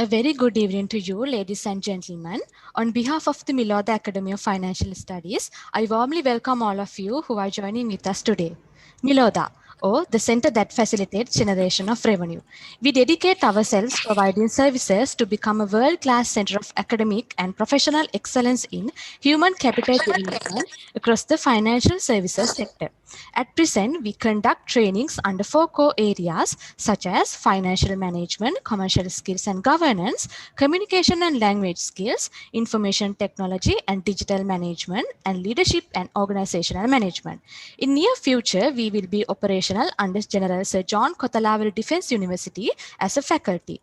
very good evening to you, ladies and gentlemen. On behalf of the Miloda Academy of Financial Studies, I warmly welcome all of you who are joining with us today. Miloda, or the center that facilitates generation of revenue. We dedicate ourselves providing services to become a world-class center of academic and professional excellence in human capital development across the financial services sector. At present, we conduct trainings under 4 core areas such as financial management, commercial skills and governance, communication and language skills, information technology and digital management, and leadership and organizational management. In near future, we will be operational under General Sir John Kothalawalu Defence University as a faculty.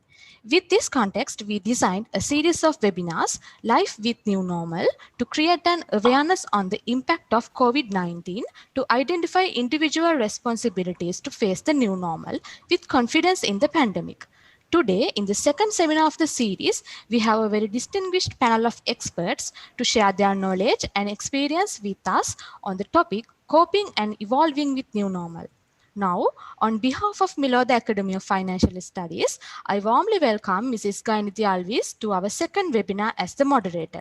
With this context, we designed a series of webinars, Life with New Normal, to create an awareness on the impact of COVID-19 to identify individual responsibilities to face the new normal with confidence in the pandemic. Today, in the second seminar of the series, we have a very distinguished panel of experts to share their knowledge and experience with us on the topic coping and evolving with new normal. Now, on behalf of Miloda Academy of Financial Studies, I warmly welcome Mrs. Gainiti Alvis to our second webinar as the moderator.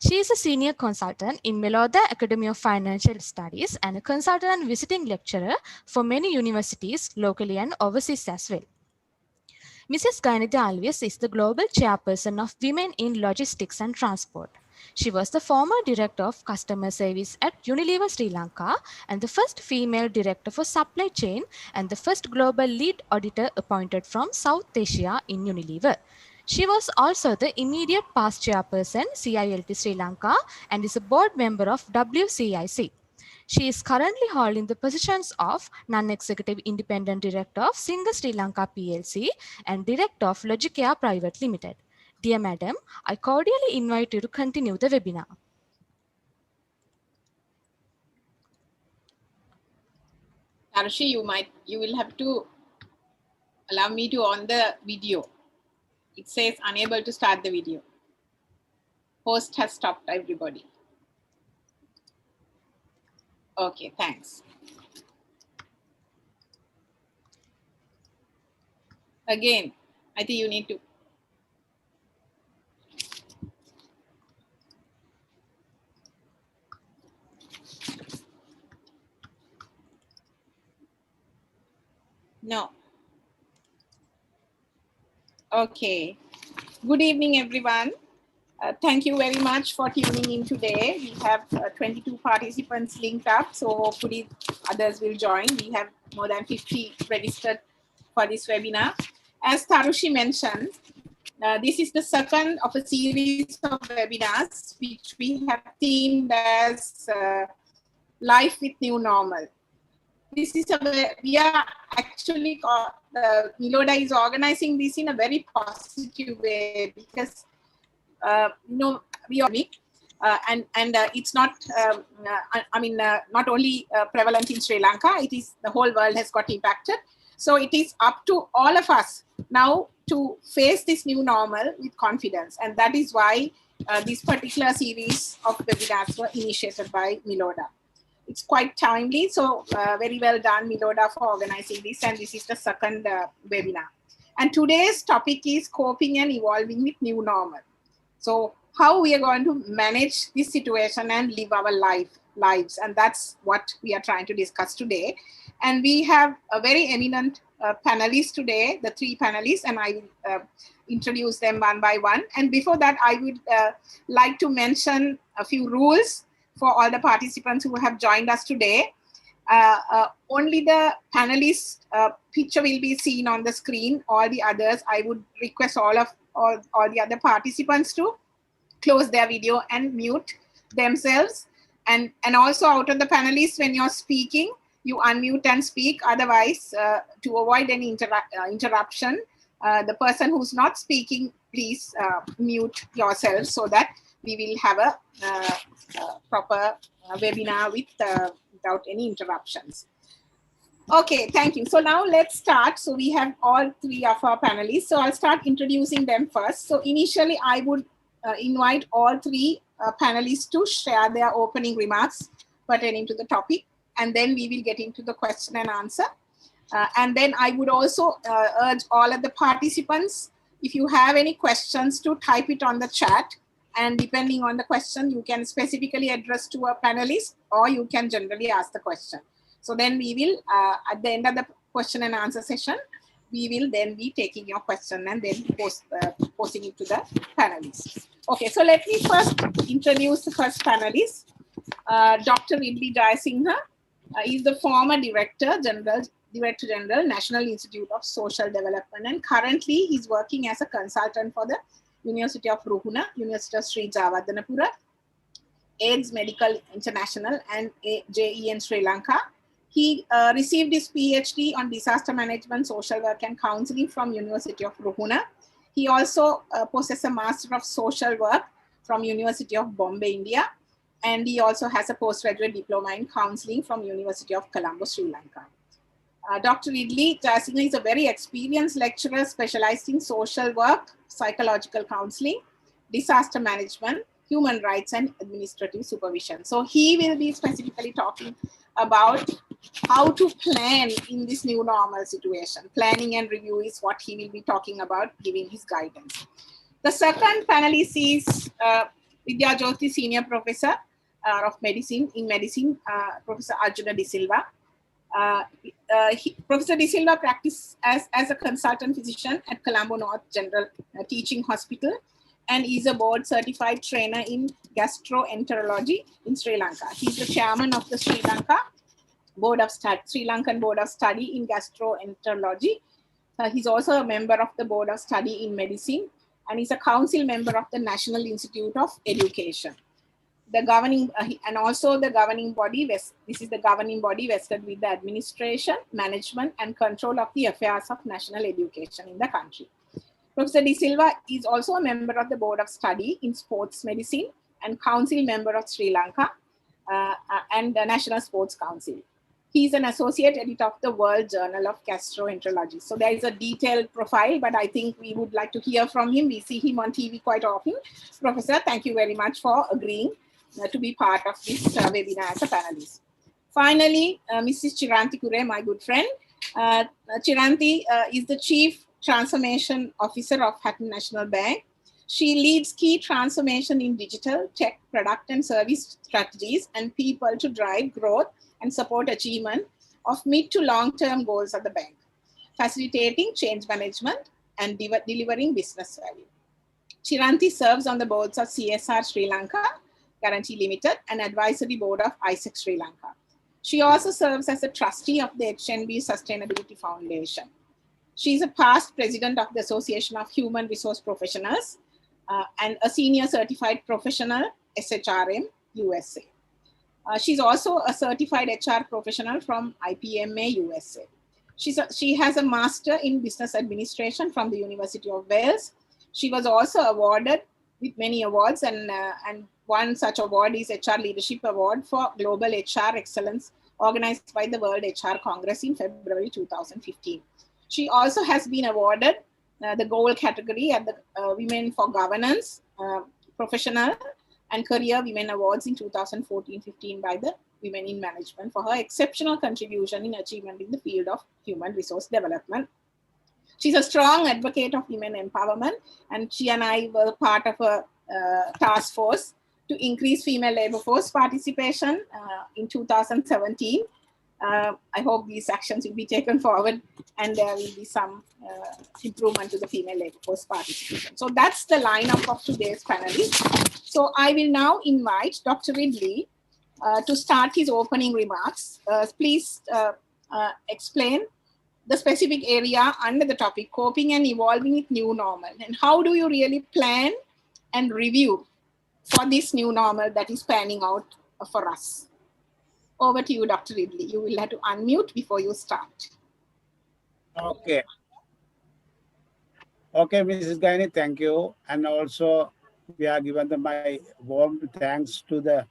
She is a senior consultant in Miloda Academy of Financial Studies and a consultant and visiting lecturer for many universities locally and overseas as well. Mrs. Gainiti Alvis is the global chairperson of Women in Logistics and Transport. She was the former director of customer service at Unilever Sri Lanka and the first female director for supply chain and the first global lead auditor appointed from South Asia in Unilever. She was also the immediate past chairperson CILT Sri Lanka and is a board member of WCIC. She is currently holding the positions of Non-Executive Independent Director of Singer Sri Lanka PLC and Director of Logicare Private Limited. Dear Madam, I cordially invite you to continue the webinar. Tarushi, you will have to allow me to on the video. It says unable to start the video. Host has stopped everybody. Okay, thanks. Again, I think you need to. No. Okay. Good evening, everyone. Thank you very much for tuning in today. We have 22 participants linked up, so hopefully others will join. We have more than 50 registered for this webinar. As Tarushi mentioned, this is the second of a series of webinars which we have themed as Life with New Normal. This is we are actually, Miloda is organizing this in a very positive way because we are weak and it's not, not only prevalent in Sri Lanka, it is the whole world has got impacted. So it is up to all of us now to face this new normal with confidence. And that is why this particular series of webinars were initiated by Miloda. It's quite timely, so very well done, Miloda, for organizing this. And this is the second webinar. And today's topic is coping and evolving with new normal. So how we are going to manage this situation and live our lives. And that's what we are trying to discuss today. And we have a very eminent panelists today, the 3 panelists, and I will introduce them one by one. And before that, I would like to mention a few rules for all the participants who have joined us today. Only the panelists' picture will be seen on the screen. All the others, I would request all the other participants to close their video and mute themselves. And also out of the panelists, when you're speaking, you unmute and speak. Otherwise, to avoid any interruption, the person who's not speaking, please mute yourself so that we will have a proper webinar without any interruptions. Okay, thank you. So now let's start. So we have all 3 of our panelists. So I'll start introducing them first. So initially, I would invite all 3 panelists to share their opening remarks pertaining to the topic. And then we will get into the question and answer. And then I would also urge all of the participants If you have any questions, to type it on the chat, and depending on the question, you can specifically address to a panelist, or you can generally ask the question. So then we will, at the end of the question and answer session, we will then be taking your question and then posting it to the panelists. Okay, so let me first introduce the first panelist, Dr. Ridley Jayasinghe. Is the former Director General, National Institute of Social Development, and currently he's working as a consultant for the University of Ruhuna, University of Sri Jawadanapura, AIDS Medical International, and JEN Sri Lanka. He received his PhD on disaster management, social work, and counseling from University of Ruhuna. He also possesses a Master of Social Work from University of Bombay, India. And he also has a postgraduate diploma in counseling from University of Colombo, Sri Lanka. Dr. Ridley Jayasinghe is a very experienced lecturer specialized in social work, psychological counseling, disaster management, human rights, and administrative supervision. So he will be specifically talking about how to plan in this new normal situation. Planning and review is what he will be talking about, giving his guidance. The second panelist is Vidya Jyoti, Senior Professor of Medicine, Professor Arjuna De Silva. Professor De Silva practiced as a consultant physician at Colombo North General Teaching Hospital, and is a board certified trainer in gastroenterology in Sri Lanka. He's the chairman of the Sri Lankan Board of Study in Gastroenterology. He's also a member of the Board of Study in Medicine, and he's a council member of the National Institute of Education. The governing, and also the governing body, this is the governing body vested with the administration, management, and control of the affairs of national education in the country. Professor De Silva is also a member of the Board of Study in Sports Medicine and council member of Sri Lanka and the National Sports Council. He's an associate editor of the World Journal of Gastroenterology. So there is a detailed profile, but I think we would like to hear from him. We see him on TV quite often. Professor, thank you very much for agreeing to be part of this webinar as a panelist. Finally, Mrs. Chiranti Kure, my good friend. Chiranti is the Chief Transformation Officer of Hatton National Bank. She leads key transformation in digital, tech, product, and service strategies and people to drive growth and support achievement of mid to long-term goals of the bank, facilitating change management and delivering business value. Chiranti serves on the boards of CSR Sri Lanka Guarantee Limited and advisory board of ISEC Sri Lanka. She also serves as a trustee of the HNB Sustainability Foundation. She is a past president of the Association of Human Resource Professionals and a senior certified professional SHRM USA. She's also a certified HR professional from IPMA USA. She has a master in business administration from the University of Wales. She was also awarded with many awards, and one such award is HR Leadership Award for Global HR Excellence, organized by the World HR Congress in February 2015. She also has been awarded the gold category at the Women for Governance, Professional and Career Women Awards in 2014-15 by the Women in Management for her exceptional contribution in achievement in the field of human resource development. She's a strong advocate of women empowerment, and she and I were part of a task force to increase female labor force participation in 2017. I hope these actions will be taken forward and there will be some improvement to the female labor force participation. So that's the lineup of today's panelists. So I will now invite Dr. Ridley to start his opening remarks. Please explain the specific area under the topic, coping and evolving with new normal. And how do you really plan and review for this new normal that is panning out for us? Over to you, Dr. Ridley. You will have to unmute before you start. Okay. Okay, Mrs. Gaini, thank you. And also, we are given my warm thanks to the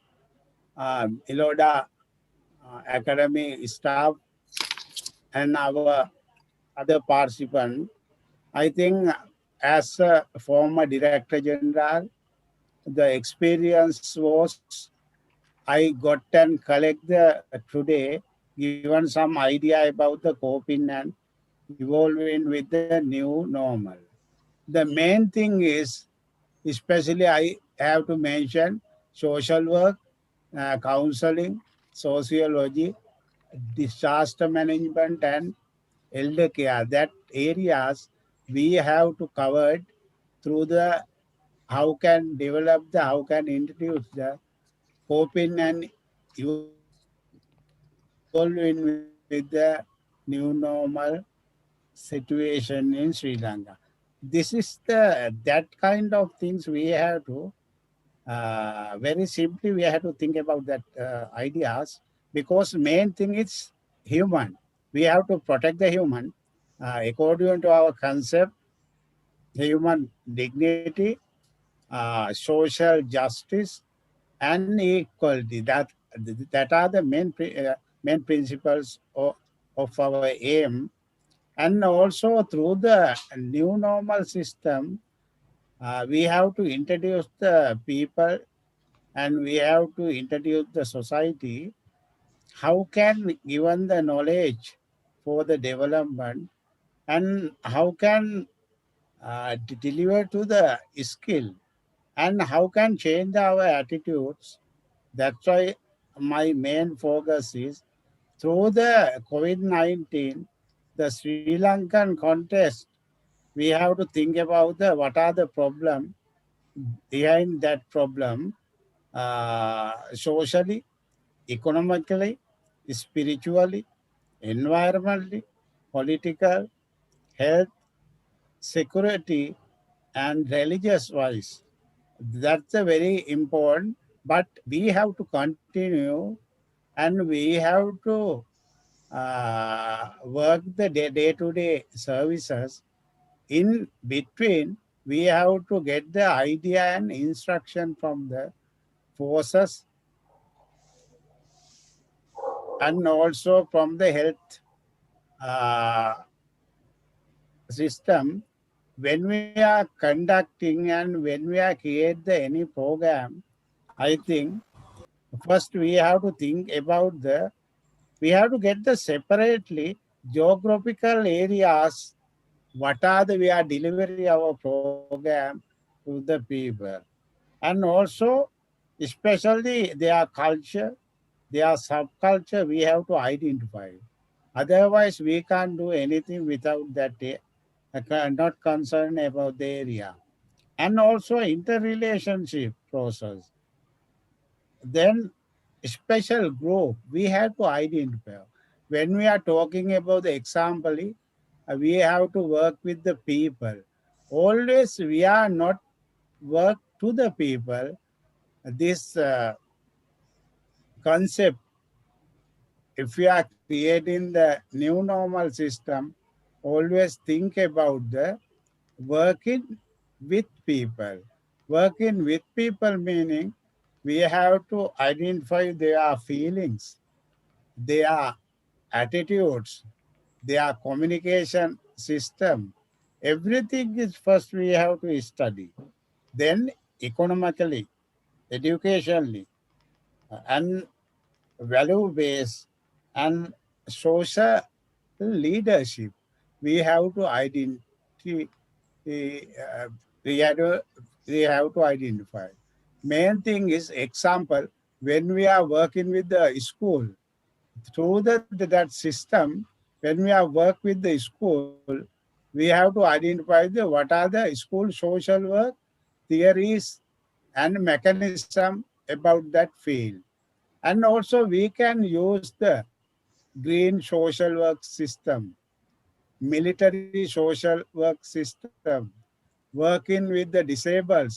ILODA Academy staff and our other participants. I think as a former Director General, the experience was I got and collect today, given some idea about the coping and evolving with the new normal. The main thing is, especially I have to mention social work, counseling, sociology, disaster management, and elder care. That areas we have to cover through the how can develop the, how can introduce the coping and evolving with the new normal situation in Sri Lanka. This is that kind of things we have to, very simply we have to think about that ideas, because main thing is human. We have to protect the human according to our concept, human dignity, social justice, and equality. That are the main principles of our aim. And also through the new normal system, we have to introduce the people and we have to introduce the society. How can given the knowledge for the development, and how can deliver to the skill, and how can change our attitudes. That's why my main focus is through the COVID-19, the Sri Lankan context, we have to think about the what are the problem behind that problem, socially, economically, spiritually, environmentally, political, health, security, and religious wise. That's a very important, but we have to continue and we have to work the day-to-day services. In between, we have to get the idea and instruction from the forces and also from the health uh, system. When we are conducting and when we are create the any program, I think first we have to think about the, we have to get the separately geographical areas, what are the we are delivering our program to the people, and also especially their culture, their subculture, we have to identify. Otherwise we can't do anything without that, not concerned about the area. And also interrelationship process. Then special group we have to identify. When we are talking about the example, we have to work with the people. Always we are not work to the people. This concept, if we are creating the new normal system, always think about the working with people. Working with people meaning we have to identify their feelings, their attitudes, their communication system. Everything is first we have to study. Then economically, educationally, and value based and social leadership. We have to identify. We have to, we have to identify. Main thing is example, when we are working with the school, through that system, when we are work with the school, we have to identify the what are the school social work theories and mechanism about that field. And also we can use the green social work system, military social work system, working with the disabled,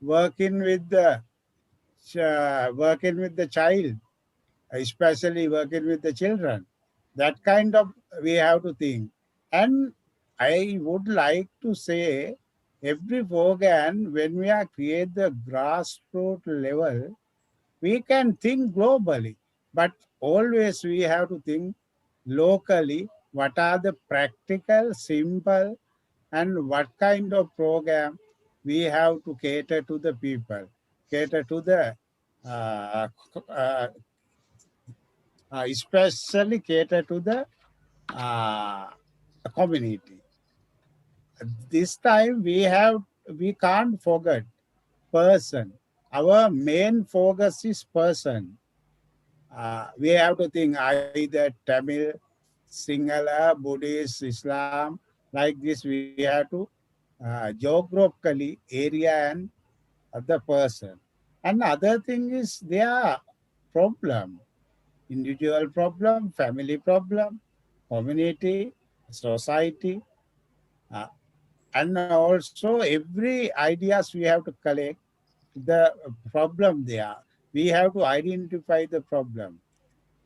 working with the child, especially working with the children. That kind of we have to think. And I would like to say every program, when we are create the grassroots level, we can think globally, but always we have to think locally. What are the practical, simple, and what kind of program we have to cater to the people, cater to the uh, uh, especially cater to the uh, community. this time we can't forget person. Our main focus is person. We have to think either Tamil, Sinhala, Buddhist, Islam, like this. We have to geographically area and other person. And other thing is their problem, individual problem, family problem, community, society, uh, and also every ideas we have to collect the problem there. We have to identify the problem.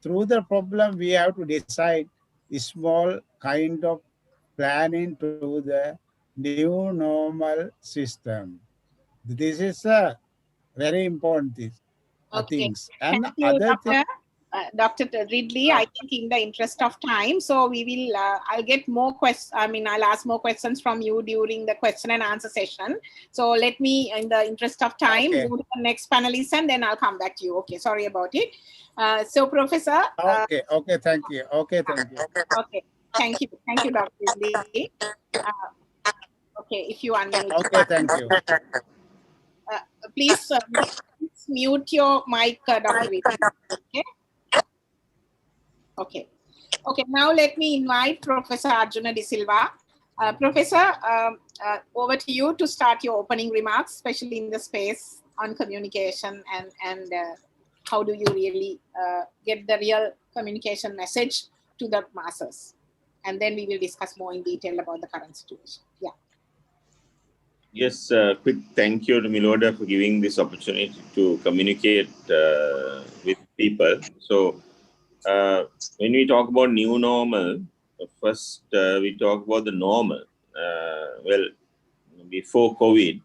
Through the problem, we have to decide a small kind of planning to the new normal system. This is a very important Okay. things. Thank And you, other thing, Dr. Ridley. I think in the interest of time, so we will, I'll get more questions. I mean, I'll ask more questions from you during the question and answer session. So let me, in the interest of time, okay. go to the next panelist and then I'll come back to you. Okay, sorry about it. So Professor. Okay, thank you. Okay, thank you. Okay, thank you. Thank you, Dr. Ridley. Okay, if you unmute. Okay, thank you. Please mute your mic, Dr. Ridley. Okay. Okay. Okay, now let me invite Professor Arjuna De Silva. Professor, over to you to start your opening remarks, especially in the space on communication and how do you really get the real communication message to the masses. And then we will discuss more in detail about the current situation. Yeah. Yes, quick thank you to Miloda for giving this opportunity to communicate with people. So, when we talk about new normal, first we talk about the normal. Well, before COVID,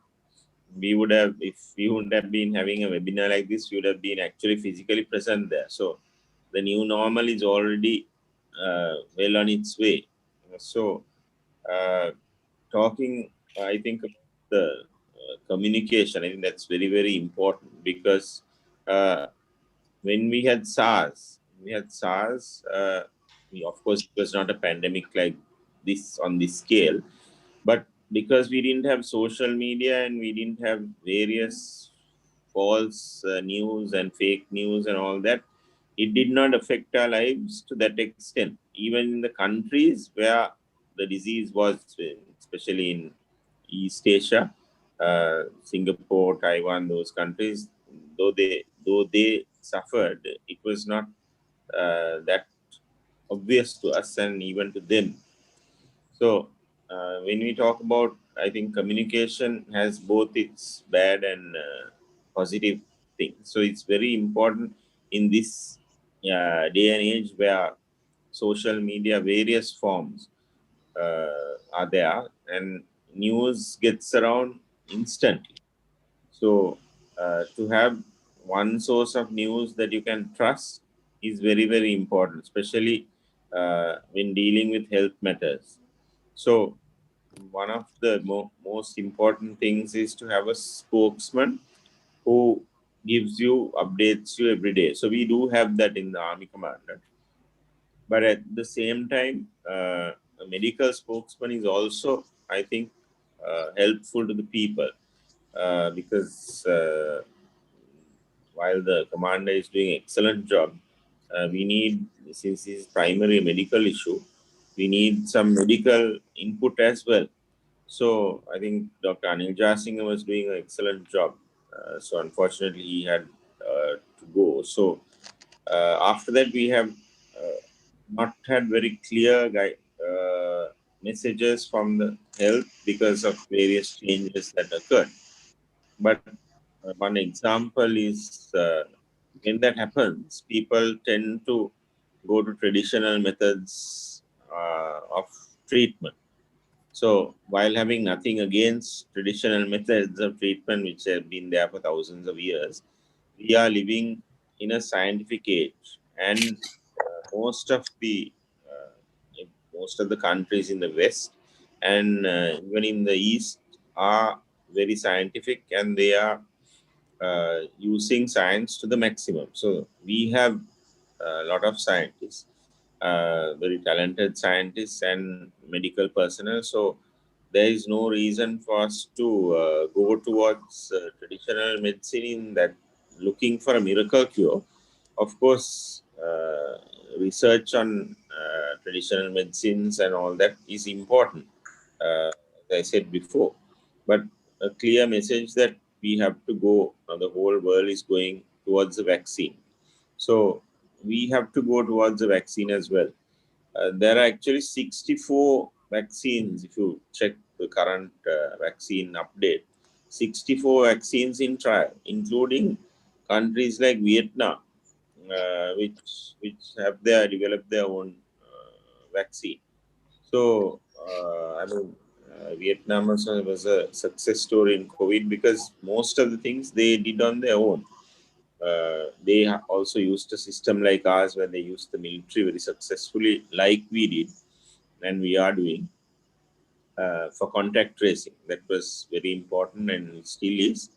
we would have, if we wouldn't have been having a webinar like this, we would have been actually physically present there. So, the new normal is already well on its way. So, talking, I think, the communication, I think that's very, very important because when we had SARS, of course, it was not a pandemic like this on this scale, but because we didn't have social media and we didn't have various false news and fake news and all that, it did not affect our lives to that extent. Even in the countries where the disease was, especially in East Asia, Singapore, Taiwan, those countries, though they suffered, it was not that obvious to us and even to them. So when we talk about, I think communication has both its bad and positive things. So it's very important in this day and age where social media, various forms are there, and news gets around instantly. So to have one source of news that you can trust is very, very important, especially when dealing with health matters. So one of the most important things is to have a spokesman who gives you, updates you every day. So we do have that in the Army Commander. But at the same time, a medical spokesman is also, I think, helpful to the people because while the commander is doing an excellent job, we need, since this is primary medical issue, we need some medical input as well. So I think Dr. Anil Jasingam was doing an excellent job. So unfortunately, he had to go. So after that, we have not had very clear messages from the health because of various changes that occurred. But one example is when that happens, people tend to go to traditional methods of treatment. So while having nothing against traditional methods of treatment, which have been there for thousands of years, we are living in a scientific age, and most of the countries in the West and even in the East are very scientific, and they are using science to the maximum. So we have a lot of scientists, very talented scientists and medical personnel. So there is no reason for us to go towards traditional medicine in that looking for a miracle cure. Of course, research on traditional medicines and all that is important, as I said before. But a clear message that we have to go, the whole world is going towards the vaccine. So we have to go towards the vaccine as well. There are actually 64 vaccines, if you check the current vaccine update, 64 vaccines in trial, including countries like Vietnam, which have developed their own vaccine. So, Vietnam was a success story in COVID because most of the things they did on their own. They also used a system like ours where they used the military very successfully, like we did and we are doing for contact tracing. That was very important and it still is.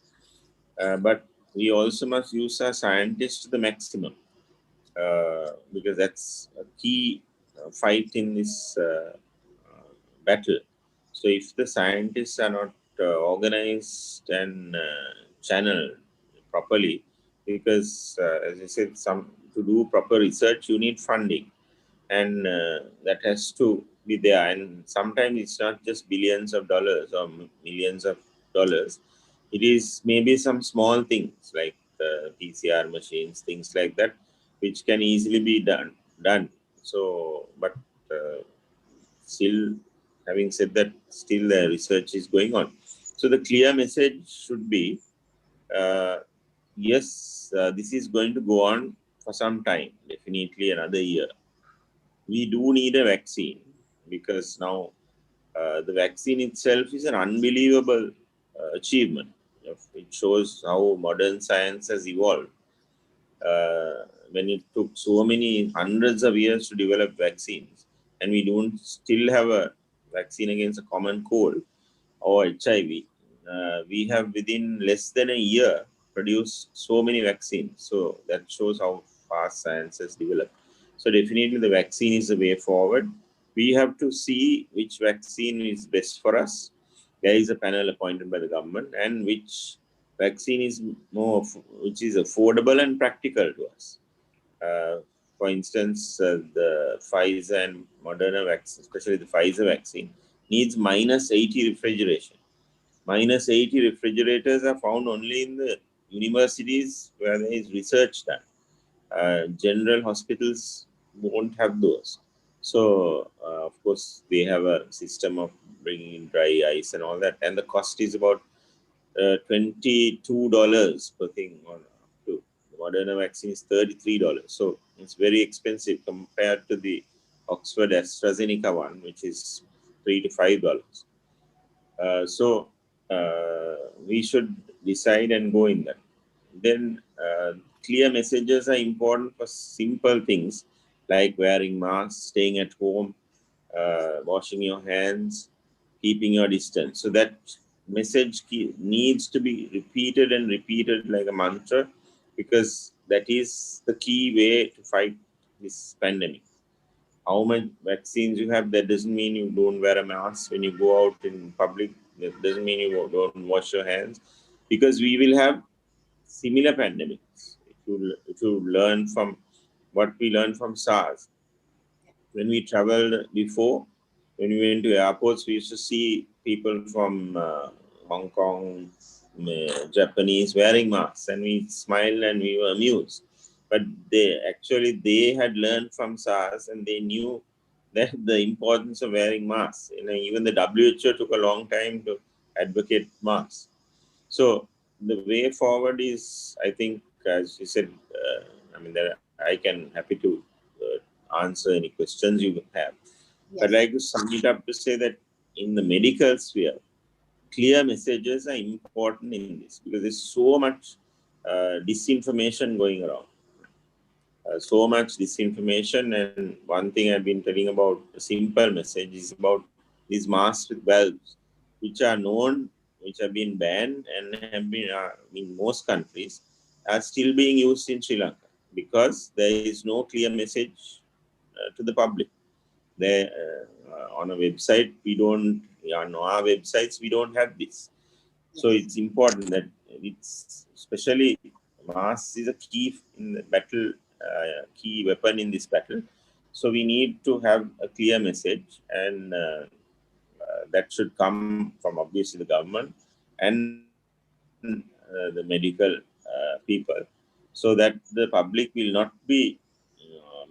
But we also must use our scientists to the maximum because that's a key fight in this battle. So if the scientists are not organized and channeled properly, because as I said, to do proper research, you need funding, and that has to be there. And sometimes it's not just billions of dollars or millions of dollars. It is maybe some small things like PCR machines, things like that, which can easily be done. So, but still, having said that, still the research is going on. So the clear message should be, yes, this is going to go on for some time, definitely another year. We do need a vaccine because now the vaccine itself is an unbelievable achievement. It shows how modern science has evolved. When it took so many hundreds of years to develop vaccines, and we don't still have a vaccine against a common cold or HIV, we have within less than a year produced so many vaccines. So that shows how fast science has developed. So definitely the vaccine is the way forward. We have to see which vaccine is best for us. There is a panel appointed by the government, and which vaccine is which is affordable and practical to us. For instance, the Pfizer and Moderna vaccine, especially the Pfizer vaccine, needs minus 80 refrigeration. Minus 80 refrigerators are found only in the universities where there is research done. General hospitals won't have those. So, of course, they have a system of bringing in dry ice and all that. And the cost is about $22 per thing. The Moderna vaccine is $33. So, it's very expensive compared to the Oxford AstraZeneca one, which is $3 to $5. So, we should decide and go in that. Then clear messages are important for simple things like wearing masks, staying at home, washing your hands, keeping your distance. So that message needs to be repeated and repeated like a mantra, because that is the key way to fight this pandemic. How much vaccines you have, that doesn't mean you don't wear a mask when you go out in public. That doesn't mean you don't wash your hands, because we will have similar pandemics. If you learn from what we learned from SARS, when we traveled before, when we went to airports, we used to see people from Hong Kong, Japanese wearing masks, and we smiled and we were amused. But they had learned from SARS, and they knew that the importance of wearing masks. Even the WHO took a long time to advocate masks. So the way forward is, I think, as you said, I can happy to answer any questions you have. Yes. I'd like to sum it up to say that in the medical sphere, clear messages are important in this, because there's so much disinformation going around. So much disinformation, and one thing I've been telling about, a simple message, is about these masks with valves, which are known, which have been banned and have been in most countries, are still being used in Sri Lanka because there is no clear message to the public. There on a website, we don't, on our websites, we don't have this. So it's important that it's, especially mass is a key in the battle, key weapon in this battle. So we need to have a clear message, and that should come from obviously the government and the medical people, so that the public will not be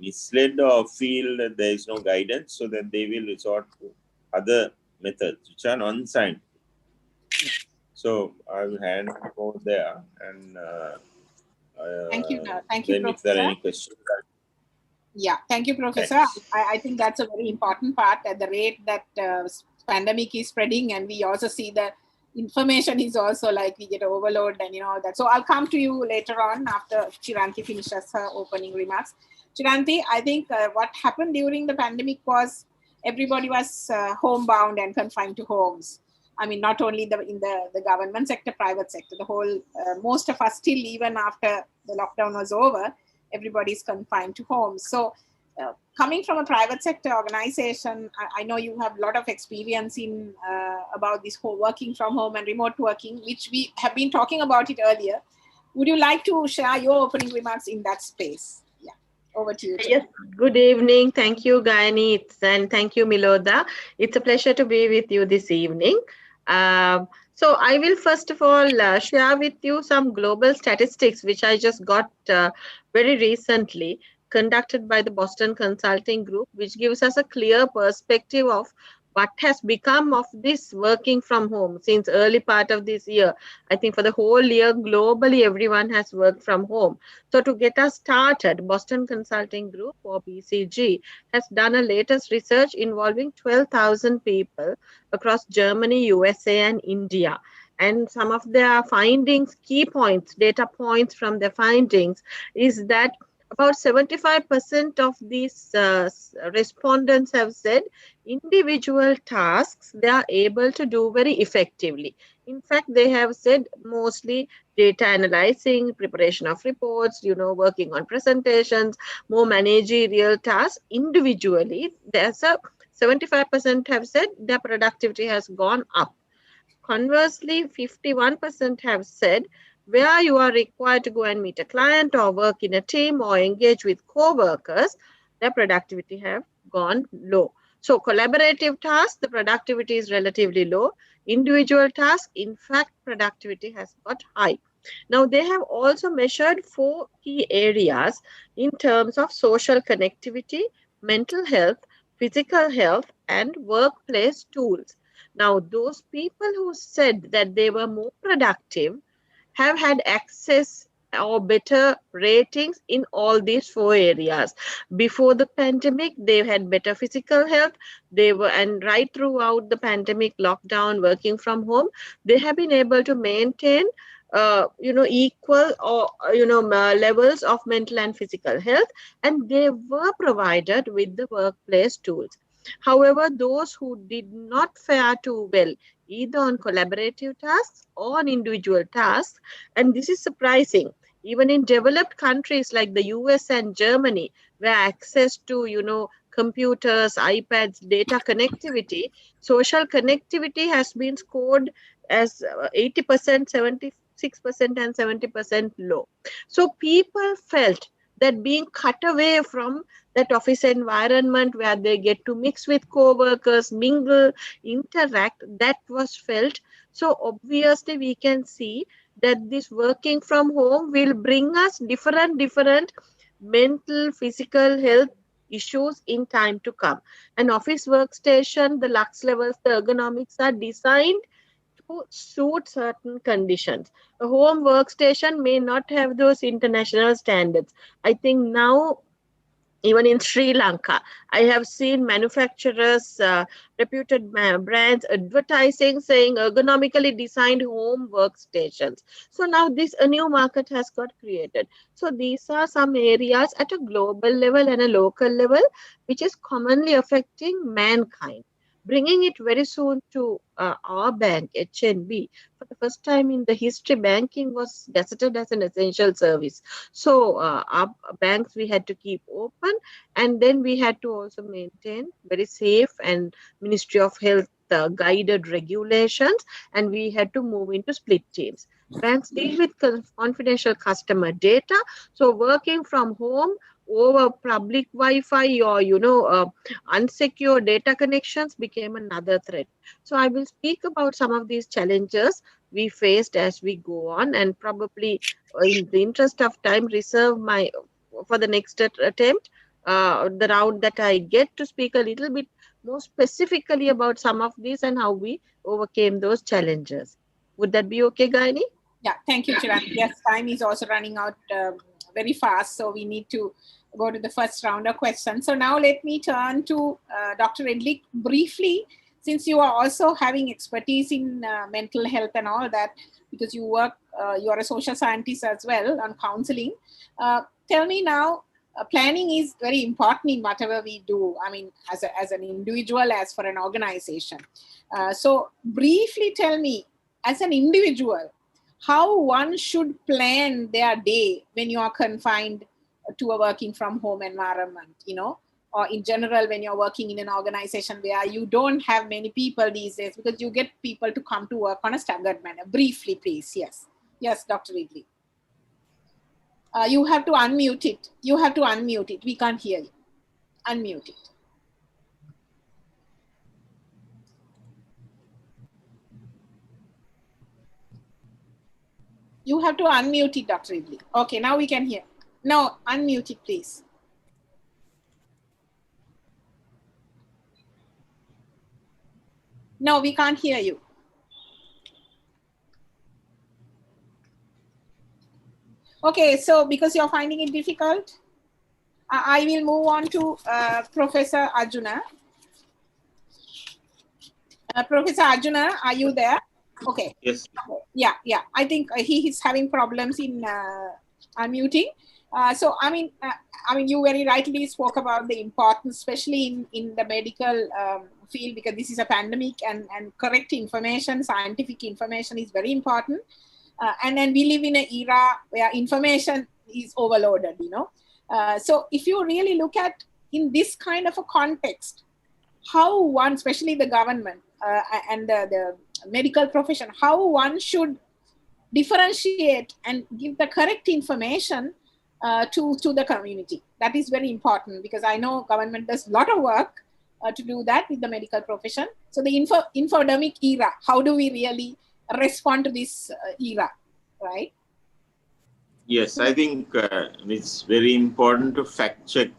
misled or feel that there is no guidance, so that they will resort to other methods which are non-scientific. So I will hand over there, and Thank you, then if there are any questions. Yeah, thank you, Professor. I think that's a very important part. At the rate that pandemic is spreading, and we also see that information is also like we get overload and that. So I'll come to you later on after Chiranti finishes her opening remarks. Chiranti, I think what happened during the pandemic was everybody was homebound and confined to homes. I mean, not only in the government sector, private sector, the whole, most of us still, even after the lockdown was over, everybody's confined to homes. So coming from a private sector organization, I know you have a lot of experience in about this whole working from home and remote working, which we have been talking about it earlier. Would you like to share your opening remarks in that space? Yeah, over to you. Yes, good evening. Thank you, Gayani, and thank you, Miloda. It's a pleasure to be with you this evening. So I will first of all share with you some global statistics which I just got very recently, conducted by the Boston Consulting Group, which gives us a clear perspective of what has become of this working from home since early part of this year. I think for the whole year, globally, everyone has worked from home. So to get us started, Boston Consulting Group, or BCG, has done a latest research involving 12,000 people across Germany, USA, and India. And some of their findings, key points, data points from their findings, is that about 75% of these respondents have said individual tasks they are able to do very effectively. In fact, they have said mostly data analyzing, preparation of reports, working on presentations, more managerial tasks individually. There's a 75% have said their productivity has gone up. Conversely, 51% have said where you are required to go and meet a client or work in a team or engage with co-workers, their productivity have gone low. So collaborative tasks, the productivity is relatively low. Individual tasks, in fact, productivity has got high. Now, they have also measured 4 key areas in terms of social connectivity, mental health, physical health, and workplace tools. Now, those people who said that they were more productive have had access or better ratings in all these 4 areas. Before the pandemic, they had better physical health. And right throughout the pandemic lockdown, working from home, they have been able to maintain equal or levels of mental and physical health, and they were provided with the workplace tools. However, those who did not fare too well, either on collaborative tasks or on individual tasks, and this is surprising, even in developed countries like the US and Germany, where access to, computers, iPads, data connectivity, social connectivity has been scored as 80%, 76% and 70% low. So people felt that being cut away from that office environment where they get to mix with co-workers, mingle, interact, that was felt. So obviously we can see that this working from home will bring us different mental, physical health issues in time to come. An office workstation, the lux levels, the ergonomics are designed to suit certain conditions. A home workstation may not have those international standards. I think now, even in Sri Lanka, I have seen manufacturers, reputed brands advertising saying ergonomically designed home workstations. So now a new market has got created. So these are some areas at a global level and a local level, which is commonly affecting mankind. bringing it very soon to our bank, HNB. For the first time in the history, banking was gazetted as an essential service. So our banks we had to keep open, and then we had to also maintain very safe and Ministry of Health guided regulations, and we had to move into split teams. Banks deal with confidential customer data, so working from home over public Wi-Fi or unsecure data connections became another threat. So I will speak about some of these challenges we faced as we go on, and probably in the interest of time reserve my for the next attempt the round that I get to speak a little bit more specifically about some of these and how we overcame those challenges. Would that be okay, Gaini? Yeah, thank you, Chiran. Yes, time is also running out very fast, so we need to go to the first round of questions. So now let me turn to Dr. Edlik briefly, since you are also having expertise in mental health and all that, because you work, you are a social scientist as well on counseling. Tell me now, planning is very important in whatever we do. I mean, as an individual, as for an organization. So briefly tell me, as an individual, how one should plan their day when you are confined to a working from home environment, or in general, when you're working in an organization where you don't have many people these days, because you get people to come to work on a staggered manner. Briefly, please. Yes. Yes, Dr. Ridley. You have to unmute it. You have to unmute it. We can't hear you. Unmute it. You have to unmute it, Dr. Ridley. Okay, now we can hear. No, unmute it, please. No, we can't hear you. Okay, so because you're finding it difficult, I will move on to Professor Arjuna. Professor Arjuna, are you there? Okay. Yes. Yeah. I think he is having problems in unmuting. So I mean, you very rightly spoke about the importance, especially in the medical field, because this is a pandemic, and correct information, scientific information is very important. And then we live in an era where information is overloaded, So if you really look at in this kind of a context, how one, especially the government and the medical profession, how one should differentiate and give the correct information to the community. That is very important, because I know government does a lot of work to do that with the medical profession. So the infodemic era, how do we really respond to this era, right? Yes, I think it's very important to fact check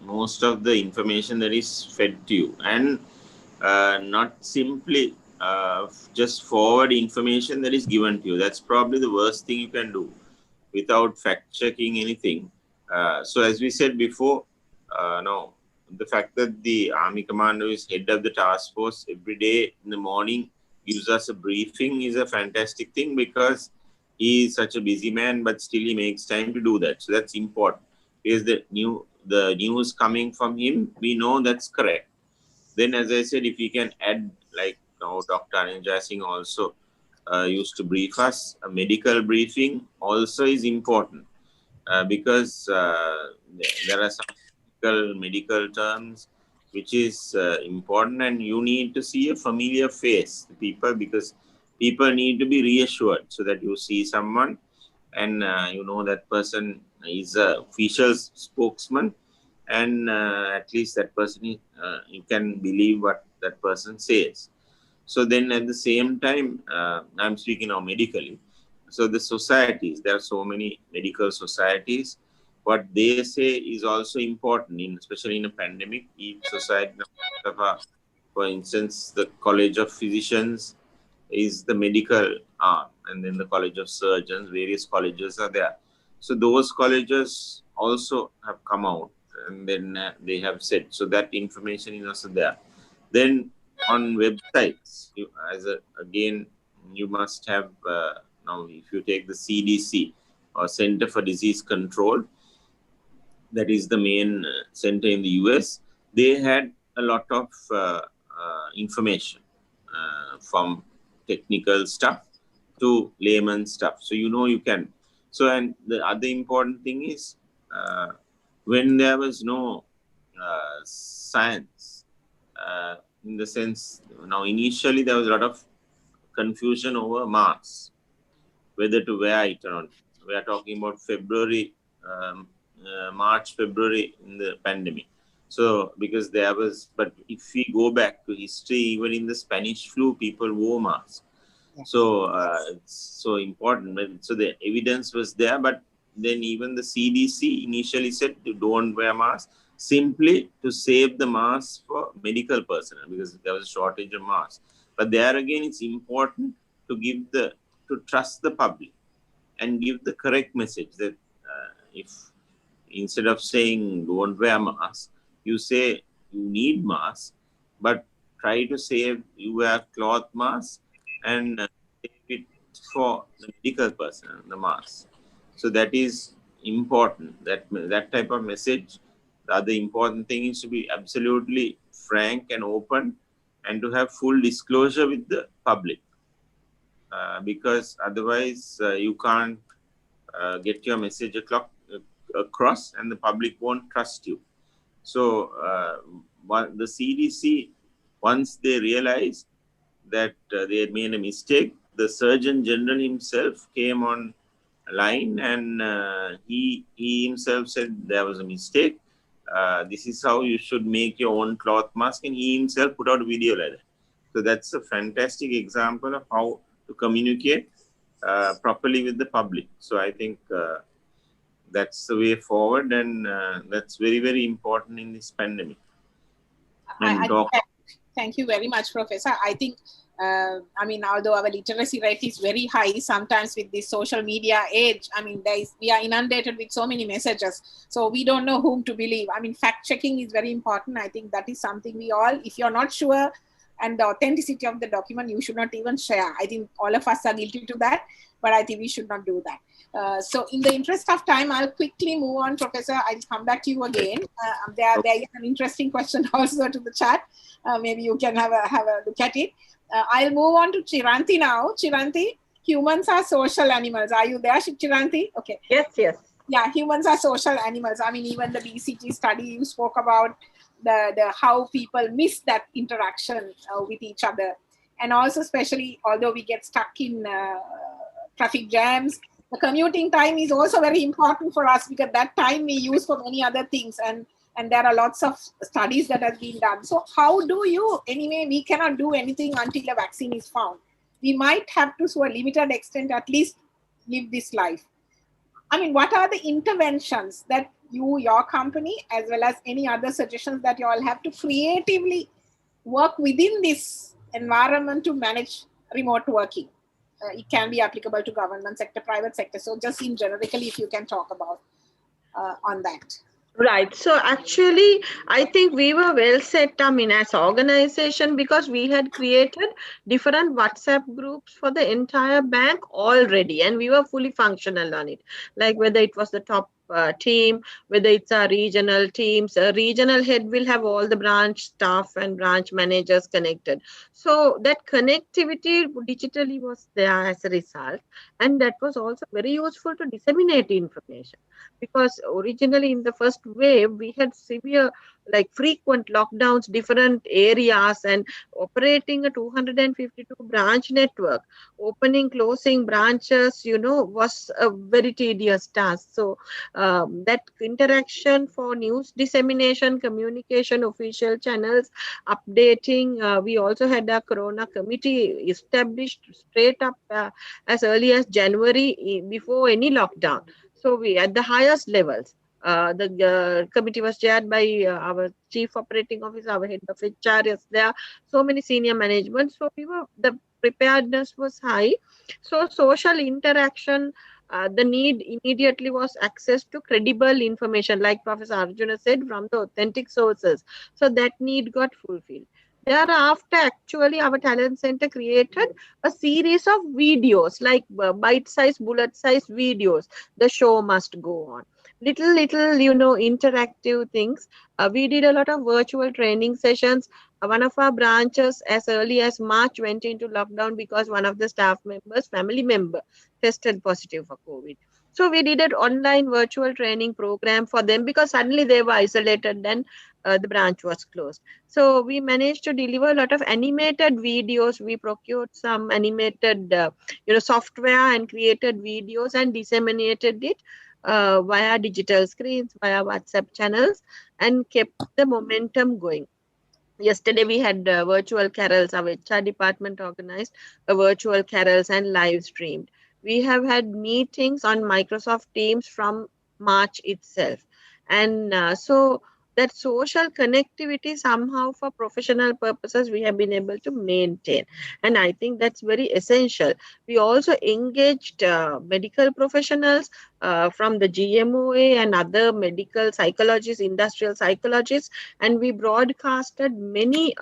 most of the information that is fed to you, and not simply just forward information that is given to you. That's probably the worst thing you can do without fact checking anything. So as we said before, the fact that the Army Commander is head of the task force every day in the morning gives us a briefing is a fantastic thing, because he is such a busy man, but still he makes time to do that. So that's important. Is the news coming from him, we know that's correct. Then, as I said, if we can add, like Dr. Ananja Singh also used to brief us, a medical briefing also is important, because there are some medical terms which is important, and you need to see a familiar face, people, because people need to be reassured, so that you see someone and that person is a official spokesman, and at least that person you can believe what that person says. So then at the same time, I'm speaking now medically. So the societies, there are so many medical societies. What they say is also important, especially in a pandemic. Each society, for instance, the College of Physicians is the medical arm, and then the College of Surgeons, various colleges are there. So those colleges also have come out, and then they have said, so that information is also there. Then on websites, again, you must have, now if you take the CDC or Center for Disease Control, that is the main center in the US, they had a lot of information from technical stuff to layman stuff. So you can. So, and the other important thing is when there was no science, in the sense, now initially there was a lot of confusion over masks, whether to wear it or not. We are talking about February, March, February in the pandemic. So, because there was, but if we go back to history, even in the Spanish flu, people wore masks. Yeah. So, it's so important. So, the evidence was there, but then even the CDC initially said you don't wear masks simply to save the masks for medical personnel because there was a shortage of masks. But there again, it's important to trust the public and give the correct message that if instead of saying don't wear masks, you say you need masks, but try to save, you wear cloth masks and save it for the medical personnel, the mask. So that is important, that type of message. The other important thing is to be absolutely frank and open and to have full disclosure with the public. Because otherwise you can't get your message across and the public won't trust you. So the CDC, once they realized that they had made a mistake, the Surgeon General himself came on line and he himself said there was a mistake. This is how you should make your own cloth mask, and he himself put out a video like that. So that's a fantastic example of how to communicate properly with the public. So I think that's the way forward, and that's very, very important in this pandemic. Thank you very much, Professor. I think, although our literacy rate is very high, sometimes with this social media age, we are inundated with so many messages. So we don't know whom to believe. Fact checking is very important. I think that is something we all, if you're not sure and the authenticity of the document, you should not even share. I think all of us are guilty to that, but I think we should not do that. So in the interest of time, I'll quickly move on, Professor. I'll come back to you again. There is an interesting question also to the chat. Maybe you can have a look at it. I'll move on to Chiranti now. Chiranti, humans are social animals. Are you there, Chiranti? Okay. Yes. Yeah, humans are social animals. Even the BCG study you spoke about, the how people miss that interaction with each other. And also especially, although we get stuck in traffic jams, the commuting time is also very important for us because that time we use for many other things. And there are lots of studies that have been done. So how do you, anyway, we cannot do anything until a vaccine is found. We might have to, to a limited extent, at least live this life. What are the interventions that your company, as well as any other suggestions that you all have to creatively work within this environment to manage remote working? It can be applicable to government sector, private sector. So just in generically, if you can talk about on that. Right. So actually, I think we were well set, as organization, because we had created different WhatsApp groups for the entire bank already, and we were fully functional on it. Like whether it was the top team, whether it's our regional teams, a regional head will have all the branch staff and branch managers connected. So that connectivity digitally was there as a result. And that was also very useful to disseminate information, because originally in the first wave, we had severe, frequent lockdowns, different areas, and operating a 252 branch network, opening, closing branches, was a very tedious task. So that interaction for news dissemination, communication, official channels, updating. We also had a Corona committee established straight up as early as January before any lockdown. So we, at the highest levels, the committee was chaired by our chief operating officer, our head of HR is there, so many senior management. So the preparedness was high. So social interaction, the need immediately was access to credible information, like Professor Arjuna said, from the authentic sources. So that need got fulfilled. Thereafter, actually, our talent center created a series of videos, like bite-sized, bullet-sized videos. The show must go on. little, interactive things. We did a lot of virtual training sessions. One of our branches as early as March went into lockdown because one of the staff members, family member, tested positive for COVID. So we did an online virtual training program for them because suddenly they were isolated, then the branch was closed. So we managed to deliver a lot of animated videos. We procured some animated software and created videos and disseminated it via digital screens, via WhatsApp channels, and kept the momentum going. Yesterday we had virtual carols. Our HR department organized a virtual carols and live streamed. We have had meetings on Microsoft Teams from March itself, and so that social connectivity somehow for professional purposes we have been able to maintain, and I think that's very essential. We also engaged medical professionals from the GMOA and other medical psychologists, industrial psychologists, and we broadcasted many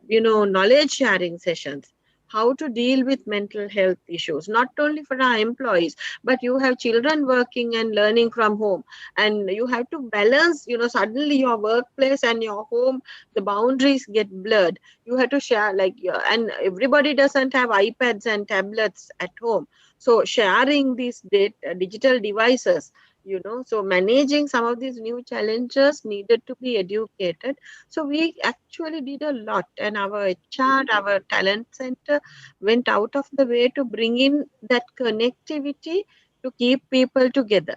knowledge sharing sessions, how to deal with mental health issues, not only for our employees, but you have children working and learning from home, and you have to balance, suddenly your workplace and your home, the boundaries get blurred. You have to share, and everybody doesn't have iPads and tablets at home, so sharing these digital devices, so managing some of these new challenges needed to be educated. So we actually did a lot, and our HR, our talent center went out of the way to bring in that connectivity to keep people together.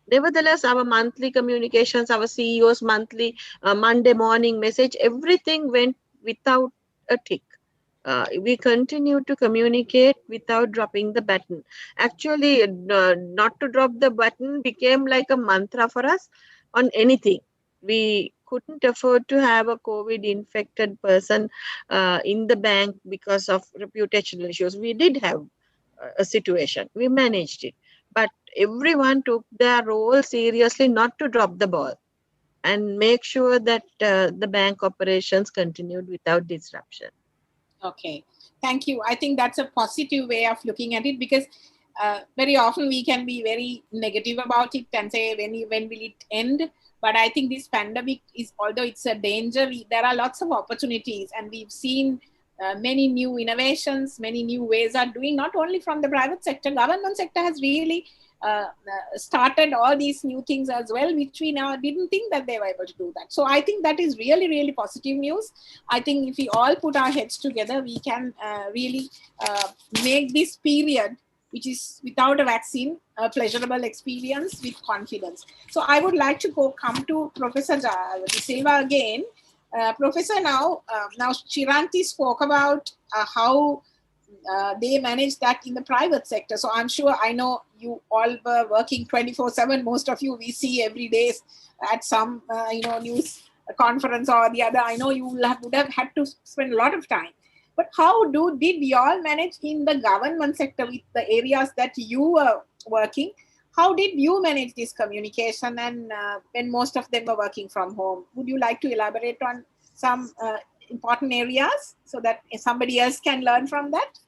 Nevertheless, our monthly communications, our CEO's monthly Monday morning message, everything went without a tick. We continue to communicate without dropping the button. Actually, not to drop the button became like a mantra for us on anything. We couldn't afford to have a COVID infected person in the bank because of reputational issues. We did have a situation. We managed it. But everyone took their role seriously, not to drop the ball, and make sure that the bank operations continued without disruption. Okay, thank you. I think that's a positive way of looking at it, because very often we can be very negative about it and say, when will it end? But I think this pandemic is, although it's a danger, there are lots of opportunities, and we've seen many new innovations, many new ways of doing, not only from the private sector, government sector has really started all these new things as well, which we now didn't think that they were able to do that. So I think that is really, really positive news. I think if we all put our heads together, we can really make this period, which is without a vaccine, a pleasurable experience with confidence. So I would like to come to Professor De Silva again. Professor, now Shiranti spoke about how they manage that in the private sector. So I'm sure, I know you all were working 24/7. Most of you we see every day at some news conference or the other. I know you would have had to spend a lot of time. But how did you all manage in the government sector with the areas that you were working? How did you manage this communication, and when most of them were working from home? Would you like to elaborate on some important areas so that somebody else can learn from that?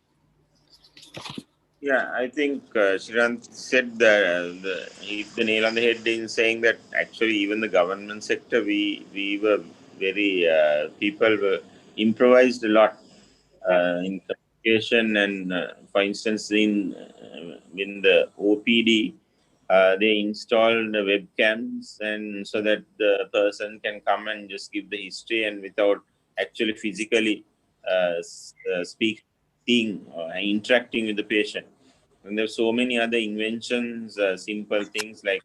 Yeah, I think Shrant said hit the nail on the head in saying that actually even the government sector, we were very, people were improvised a lot in communication, and for instance in the OPD, they installed the webcams, and so that the person can come and just give the history, and without actually physically seeing or interacting with the patient. And there's so many other inventions, simple things like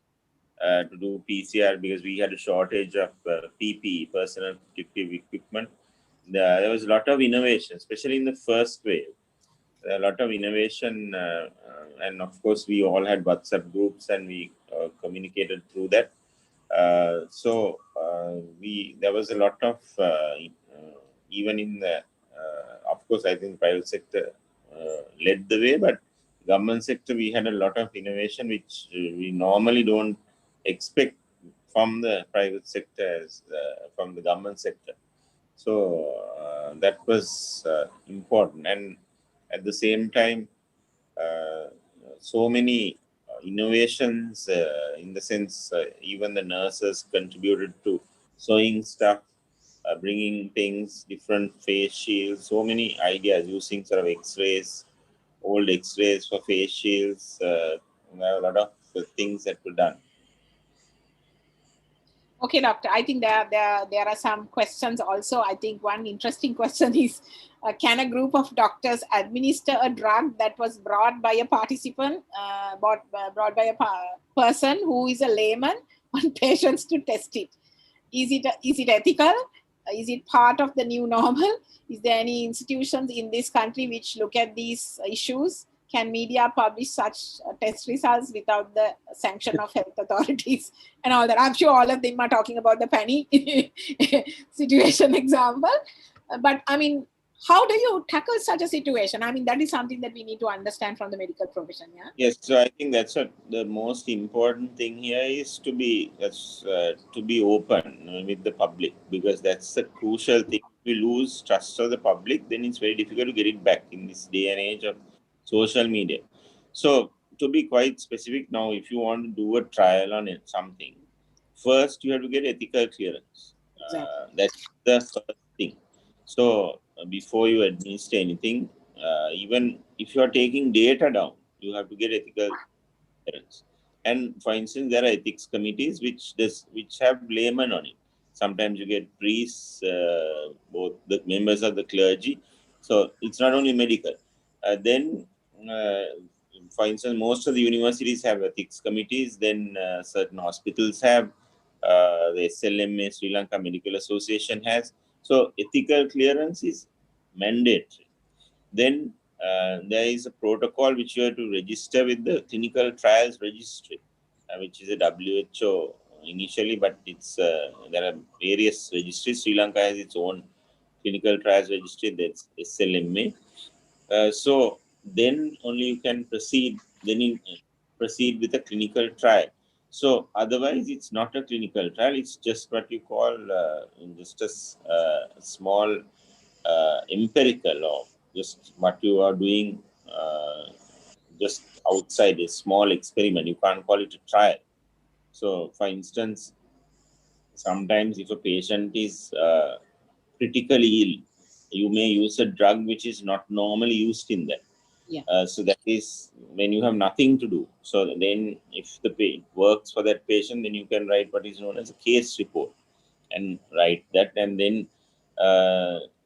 to do PCR, because we had a shortage of PPE, personal protective equipment. There was a lot of innovation, especially in the first wave. A lot of innovation, and of course we all had WhatsApp groups, and we communicated through that. So there was a lot of even in the of course I think private sector led the way, but government sector we had a lot of innovation which we normally don't expect from the private sector as from the government sector. So that was important, and at the same time so many innovations in the sense even the nurses contributed to sewing stuff, bringing things, different face shields, so many ideas using sort of X-rays, old X-rays for face shields. There are a lot of things that were done. Okay, doctor. I think there are some questions also. I think one interesting question is, can a group of doctors administer a drug that was brought by a participant, brought by a person who is a layman on patients to test it? Is it ethical? Is it part of the new normal? Is there any institutions in this country which look at these issues? Can media publish such test results without the sanction of health authorities and all that? I'm sure all of them are talking about the penny situation example. But I mean, how do you tackle such a situation? I mean, that is something that we need to understand from the medical profession. Yeah. Yes, so I think that's what the most important thing here is to be open with the public, because that's the crucial thing. If we lose trust of the public, then it's very difficult to get it back in this day and age of social media. So to be quite specific now, if you want to do a trial on something, first you have to get ethical clearance. Exactly. That's the first thing. So before you administer anything, even if you are taking data down, you have to get ethical clearance. And for instance, there are ethics committees which have laymen on it. Sometimes you get priests, both the members of the clergy. So it's not only medical. Then, for instance, most of the universities have ethics committees. Then certain hospitals have. The SLMA, Sri Lanka Medical Association has. So ethical clearance is mandatory. Then there is a protocol which you have to register with the clinical trials registry, which is a WHO initially, but it's there are various registries. Sri Lanka has its own clinical trials registry, that's SLMA. So then only you can proceed. Then proceed with a clinical trial. So otherwise, it's not a clinical trial. It's just what you call just a small empirical, or just what you are doing just outside a small experiment. You can't call it a trial. So, for instance, sometimes if a patient is critically ill, you may use a drug which is not normally used in them. Yeah. So that is when you have nothing to do. So then if the pain works for that patient, then you can write what is known as a case report and write that. And then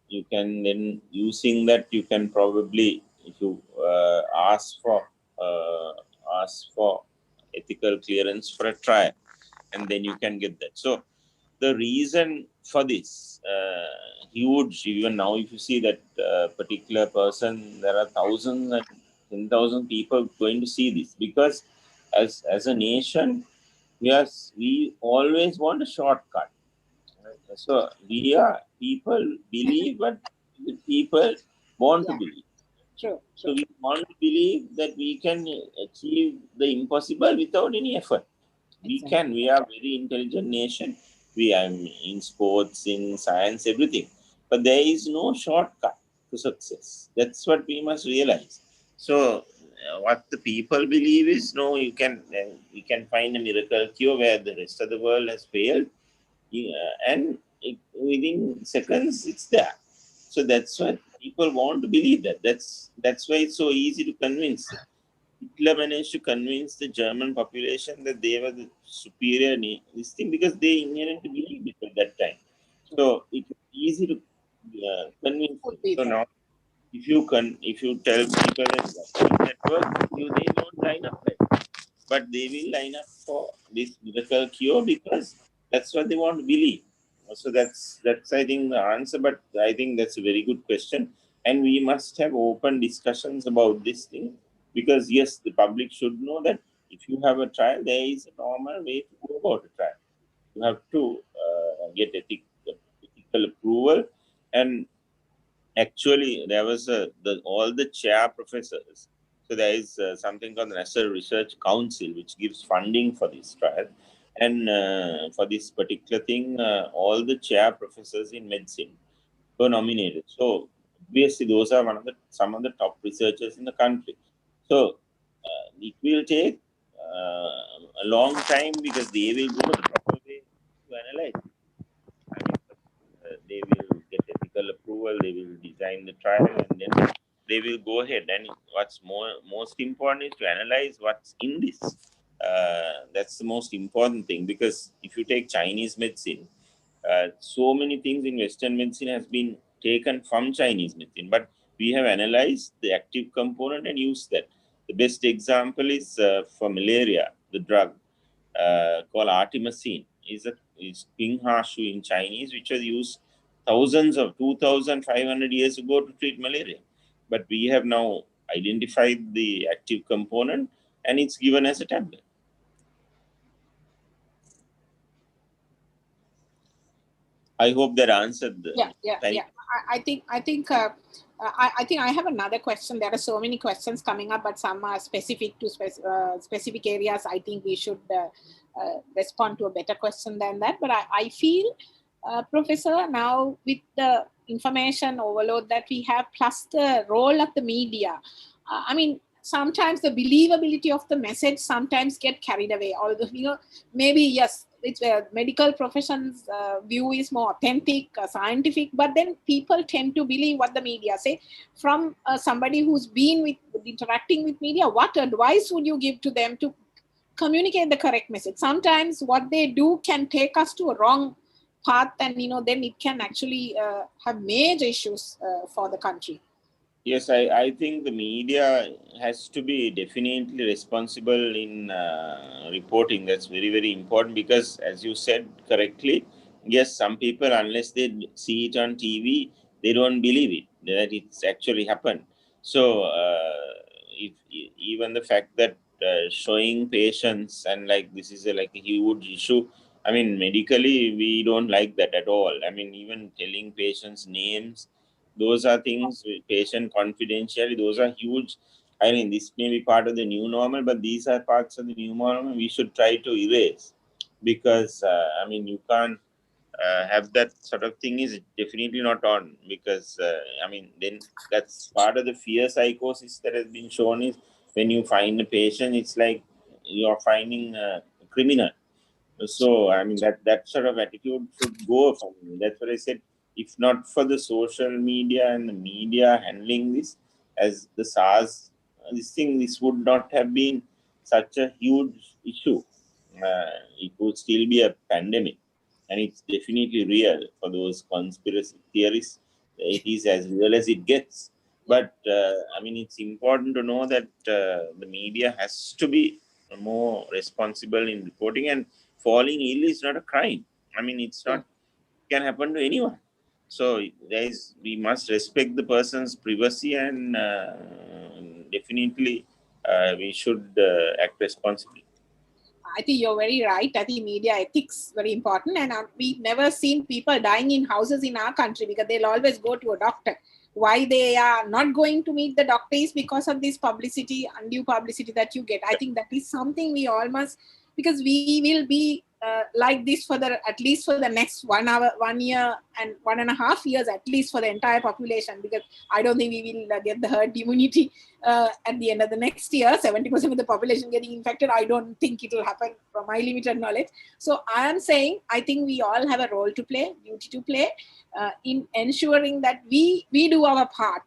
you can then, using that, you can probably, if you ask for ethical clearance for a trial, and then you can get that. So the reason for this huge, even now if you see that particular person, there are thousands and 10,000 people going to see this, because as a nation, we always want a shortcut. So people believe what the people want to believe. True. So we want to believe that we can achieve the impossible without any effort. Exactly. We are a very intelligent nation. We are in sports, in science, everything. But there is no shortcut to success. That's what we must realize. So what the people believe is, no, you can find a miracle cure where the rest of the world has failed. And within seconds, it's there. So that's what people want to believe that. That's why it's so easy to convince them. Hitler managed to convince the German population that they were the superior this thing, because they inherently believed it at that time. So it's easy to convince them. So now, if you tell people that network, they don't line up, right? But they will line up for this miracle cure because that's what they want to believe. So that's I think the answer. But I think that's a very good question, and we must have open discussions about this thing, because yes, the public should know that if you have a trial, there is a normal way to go about a trial. You have to get ethical approval, and actually there was all the chair professors. So there is something called the National Research Council, which gives funding for this trial. And for this particular thing, all the chair professors in medicine were nominated. So obviously, those are some of the top researchers in the country. So it will take a long time because they will go the proper way to analyze. I mean, they will get ethical approval, they will design the trial, and then they will go ahead. And what's most important is to analyze what's in this. That's the most important thing, because if you take Chinese medicine, so many things in Western medicine has been taken from Chinese medicine, but we have analyzed the active component and used that. The best example is for malaria, the drug called artemisinin is Pinghashu in Chinese, which was used thousands of 2,500 years ago to treat malaria. But we have now identified the active component and it's given as a tablet. I hope that answered the I think I have another question. There are so many questions coming up, but some are specific to specific areas. I think we should respond to a better question than that. But I feel, Professor, now with the information overload that we have, plus the role of the media, I mean, sometimes the believability of the message sometimes get carried away. Although, maybe yes, it's medical profession's view is more authentic, scientific, but then people tend to believe what the media say. From somebody who's been interacting with media, what advice would you give to them to communicate the correct message? Sometimes what they do can take us to a wrong path, and then it can actually have major issues for the country. Yes, I think the media has to be definitely responsible in reporting. That's very, very important, because as you said correctly, yes, some people, unless they see it on TV, they don't believe it, that it's actually happened. So if even the fact that showing patients and like this is like a huge issue, I mean, medically, we don't like that at all. I mean, even telling patients names, those are things, patient confidentiality, those are huge. I mean, this may be part of the new normal, but these are parts of the new normal we should try to erase, because I mean, you can't have that sort of thing is definitely not on, because I mean, then that's part of the fear psychosis that has been shown is when you find a patient, it's like you're finding a criminal. So I mean, that sort of attitude should go from me. That's what I said. If not for the social media and the media handling this as the SARS, this would not have been such a huge issue. It would still be a pandemic, and it's definitely real for those conspiracy theorists. It is as real as it gets. But I mean, it's important to know that the media has to be more responsible in reporting, and falling ill is not a crime. I mean, it's not, can happen to anyone. So we must respect the person's privacy, and definitely we should act responsibly. I think you're very right. I think media ethics very important, and we've never seen people dying in houses in our country because they'll always go to a doctor. Why they are not going to meet the doctor is because of this publicity, undue publicity that you get. I think that is something we all must, because we will be like this for at least for the next 1 year and 1.5 years, at least for the entire population, because I don't think we will get the herd immunity at the end of the next year. 70% of the population getting infected, I don't think it will happen from my limited knowledge. So I am saying, I think we all have a role to play, duty to play in ensuring that we do our part.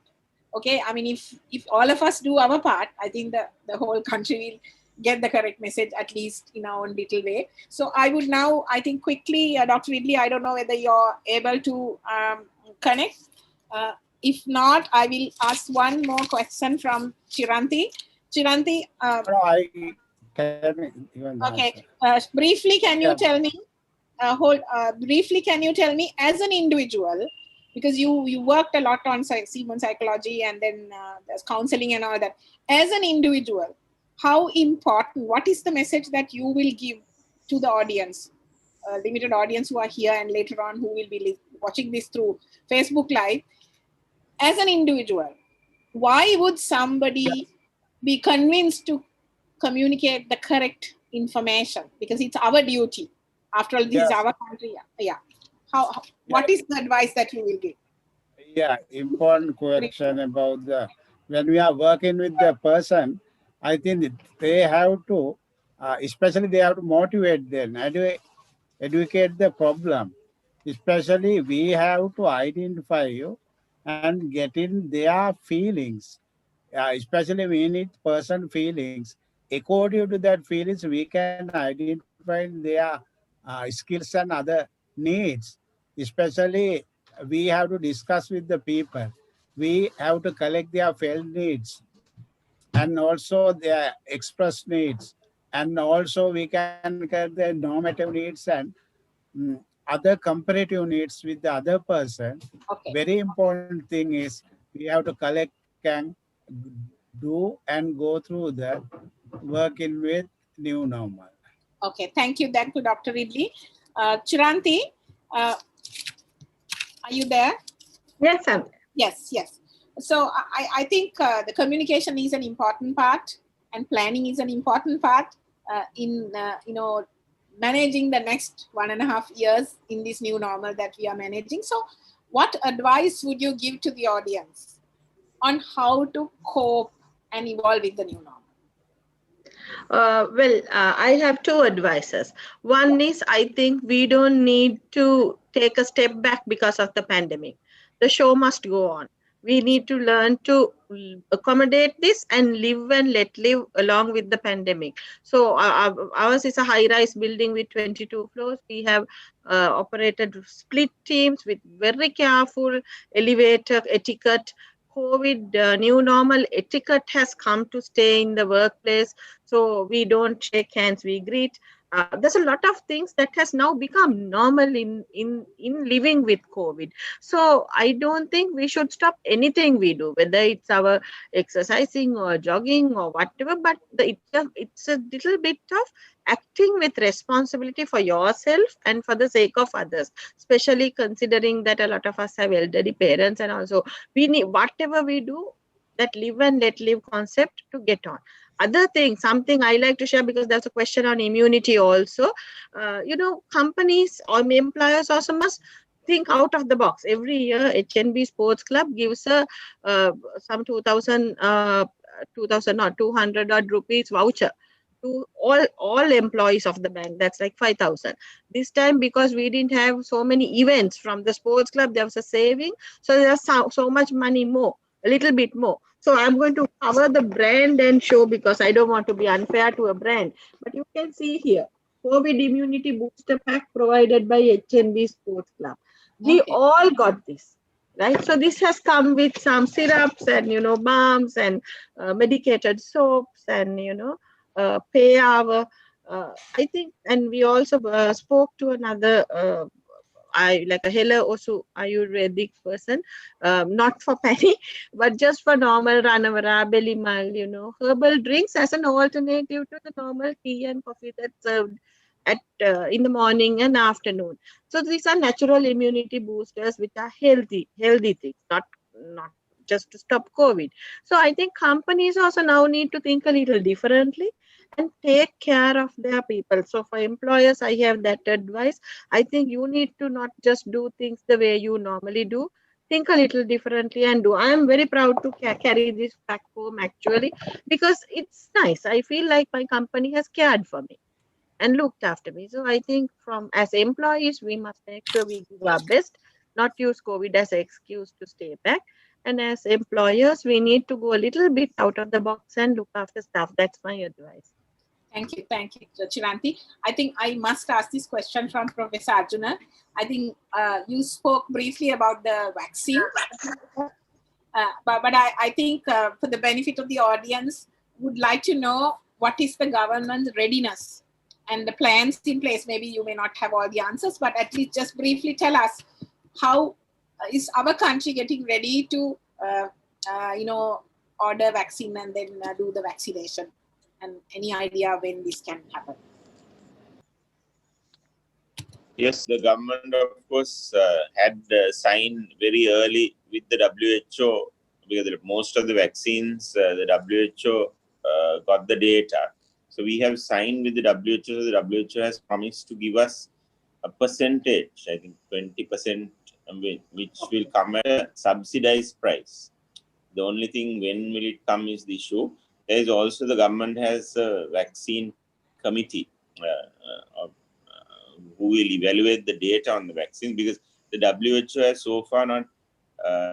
Okay, I mean, if all of us do our part, I think the whole country will get the correct message, at least in our own little way. So I would now, I think quickly, Dr. Ridley, I don't know whether you're able to connect. If not, I will ask one more question from Chiranti. Chiranti. No, I can even okay. answer. Briefly, can you tell me, briefly, can you tell me, as an individual, because you worked a lot on human psychology and then there's counseling and all that. As an individual, how important, what is the message that you will give to the audience, limited audience who are here and later on who will be watching this through Facebook Live? As an individual, why would somebody be convinced to communicate the correct information? Because it's our duty. After all, this is our country. Yeah. What is the advice that you will give? Yeah, important question about when we are working with the person, I think they have to especially they have to motivate them, educate the problem. Especially we have to identify you and get in their feelings. Especially we need person feelings. According to that feelings, we can identify their skills and other needs. Especially we have to discuss with the people. We have to collect their felt needs and also their express needs. And also we can get the normative needs and other comparative needs with the other person. Okay. Very important thing is we have to collect and do and go through the working with new normal. Okay, thank you. Thank you, Dr. Ridley. Chiranti, are you there? Yes, I'm there. Yes, yes. So I think the communication is an important part, and planning is an important part in managing the next 1.5 years in this new normal that we are managing. So what advice would you give to the audience on how to cope and evolve with the new normal? I have two advices. One is, I think we don't need to take a step back because of the pandemic. The show must go on. We need to learn to accommodate this and live and let live along with the pandemic. So ours is a high-rise building with 22 floors. We have operated split teams with very careful elevator etiquette. COVID new normal etiquette has come to stay in the workplace. So we don't shake hands, we greet. There's a lot of things that has now become normal in living with COVID. So I don't think we should stop anything we do, whether it's our exercising or jogging or whatever, but it's a little bit of acting with responsibility for yourself and for the sake of others, especially considering that a lot of us have elderly parents, and also we need, whatever we do, that live and let live concept to get on. Other thing, something I like to share, because there's a question on immunity also. Companies or employers also must think out of the box. Every year, HNB Sports Club gives some 2,000 not 200 odd rupees voucher to all employees of the bank. That's like 5,000. This time, because we didn't have so many events from the sports club, there was a saving. So there's so much money more, a little bit more. So I'm going to cover the brand and show, because I don't want to be unfair to a brand. But you can see here, COVID immunity booster pack provided by HNB Sports Club. We all got this, right? So this has come with some syrups and, balms and medicated soaps and, pay hour. I think, and we also spoke to another like a Hela Osu Ayurvedic person, not for penny, but just for normal Ranavara, Belimal, herbal drinks as an alternative to the normal tea and coffee that's served at in the morning and afternoon. So these are natural immunity boosters, which are healthy things, not just to stop COVID. So I think companies also now need to think a little differently and take care of their people. So for employers, I have that advice. I think you need to not just do things the way you normally do. Think a little differently and do. I am very proud to carry this back home actually, because it's nice. I feel like my company has cared for me and looked after me. So I think as employees, we must make sure we do our best, not use COVID as an excuse to stay back. And as employers, we need to go a little bit out of the box and look after staff. That's my advice. Thank you, Chiranti. I think I must ask this question from Professor Arjuna. I think you spoke briefly about the vaccine, but I think for the benefit of the audience, would like to know what is the government's readiness and the plans in place. Maybe you may not have all the answers, but at least just briefly tell us how is our country getting ready to, order vaccine and then do the vaccination, and any idea when this can happen? Yes, the government, of course, had signed very early with the WHO, because most of the vaccines, the WHO got the data. So we have signed with the WHO. The WHO has promised to give us a percentage, I think 20%, which will come at a subsidized price. The only thing, when will it come, is the issue. There is also, the government has a vaccine committee who will evaluate the data on the vaccine, because the WHO has so far not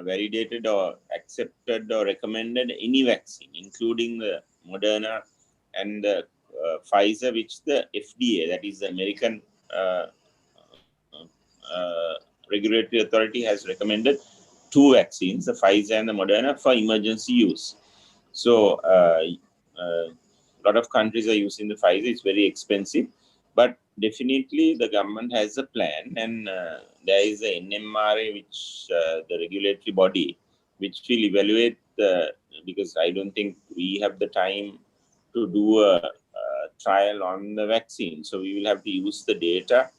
validated or accepted or recommended any vaccine, including the Moderna and the Pfizer, which the FDA, that is the American regulatory authority, has recommended 2 vaccines, the Pfizer and the Moderna, for emergency use. So a lot of countries are using the Pfizer. It's very expensive, but definitely the government has a plan, and there is a NMRA, which the regulatory body, which will evaluate because I don't think we have the time to do a trial on the vaccine. So we will have to use the data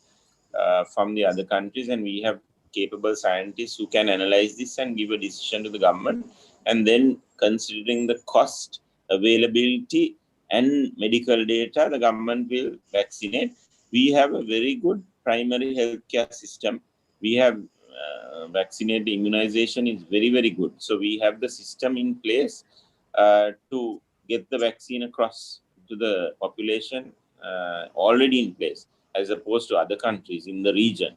from the other countries, and we have capable scientists who can analyze this and give a decision to the government. And then, considering the cost, availability, and medical data, the government will vaccinate. We have a very good primary healthcare system. We have vaccinated immunization is very, very good. So we have the system in place to get the vaccine across to the population already in place, as opposed to other countries in the region.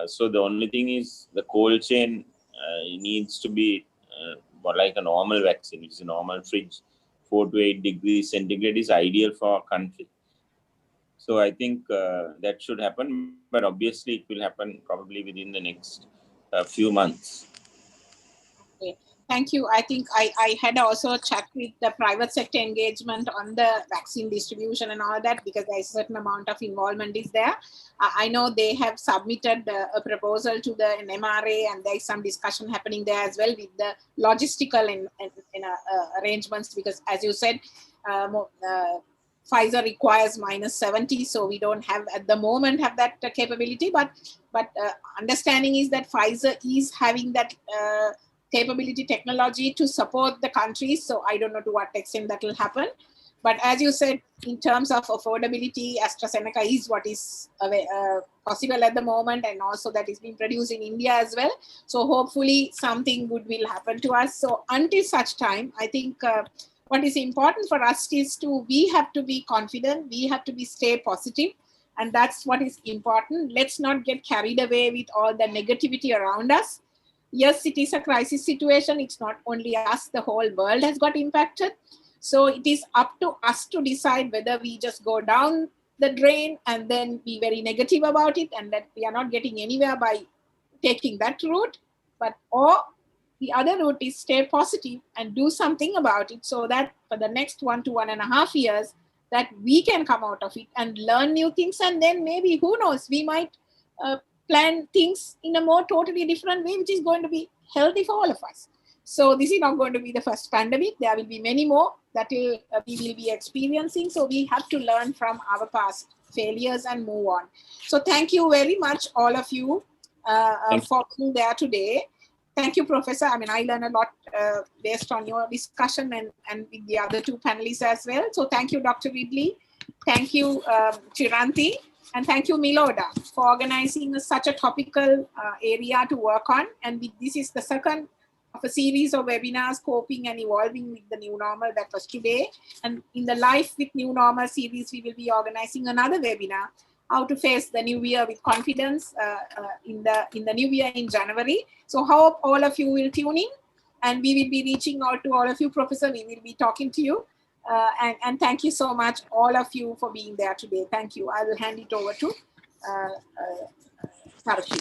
So the only thing is the cold chain needs to be like a normal vaccine, which is a normal fridge. 4 to 8 degrees centigrade is ideal for our country. So I think that should happen, but obviously it will happen probably within the next few months. Okay. Thank you. I think I had also a chat with the private sector engagement on the vaccine distribution and all that, because there's a certain amount of involvement is there. I know they have submitted a proposal to the NMRA, and there's some discussion happening there as well with the logistical arrangements, because as you said, Pfizer requires -70, so we don't have at the moment have that capability. But understanding is that Pfizer is having that capability technology to support the countries. So I don't know to what extent that will happen. But as you said, in terms of affordability, AstraZeneca is what is possible at the moment, and also that is being produced in India as well. So hopefully something good will happen to us. So until such time, I think what is important for us is we have to be confident, we have to stay positive, and that's what is important. Let's not get carried away with all the negativity around us. Yes, it is a crisis situation. It's not only us, the whole world has got impacted. So it is up to us to decide whether we just go down the drain and then be very negative about it, and that we are not getting anywhere by taking that route, or the other route is stay positive and do something about it, so that for the next 1 to 1.5 years that we can come out of it and learn new things. And then maybe, who knows, we might plan things in a more totally different way, which is going to be healthy for all of us. So this is not going to be the first pandemic. There will be many more that we will be experiencing. So we have to learn from our past failures and move on. So thank you very much, all of you, for being there today. Thank you, Professor. I mean, I learned a lot based on your discussion and with the other 2 panelists as well. So thank you, Dr. Ridley. Thank you, Chiranti. And thank you, Miloda, for organizing such a topical area to work on. And this is the second of a series of webinars, Coping and Evolving with the New Normal, that was today. And in the Life with New Normal series, we will be organizing another webinar, how to face the new year with confidence in the new year in January. So hope all of you will tune in, and we will be reaching out to all of you. Professor, we will be talking to you. And thank you so much, all of you, for being there today. Thank you. I will hand it over to Sarashri.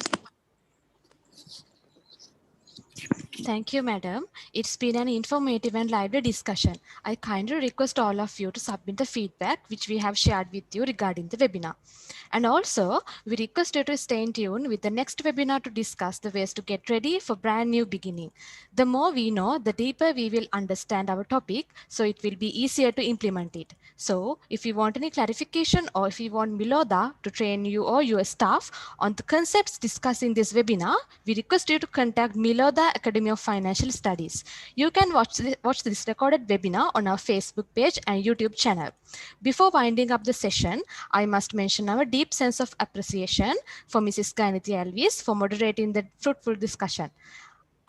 Thank you, madam. It's been an informative and lively discussion. I kindly request all of you to submit the feedback which we have shared with you regarding the webinar. And also, we request you to stay in tune with the next webinar to discuss the ways to get ready for brand new beginning. The more we know, the deeper we will understand our topic, so it will be easier to implement it. So if you want any clarification, or if you want Miloda to train you or your staff on the concepts discussed in this webinar, we request you to contact Miloda Academy of Financial Studies. You can watch this recorded webinar on our Facebook page and YouTube channel. Before winding up the session, I must mention our deep sense of appreciation for Mrs. Gayanati Alvis for moderating the fruitful discussion.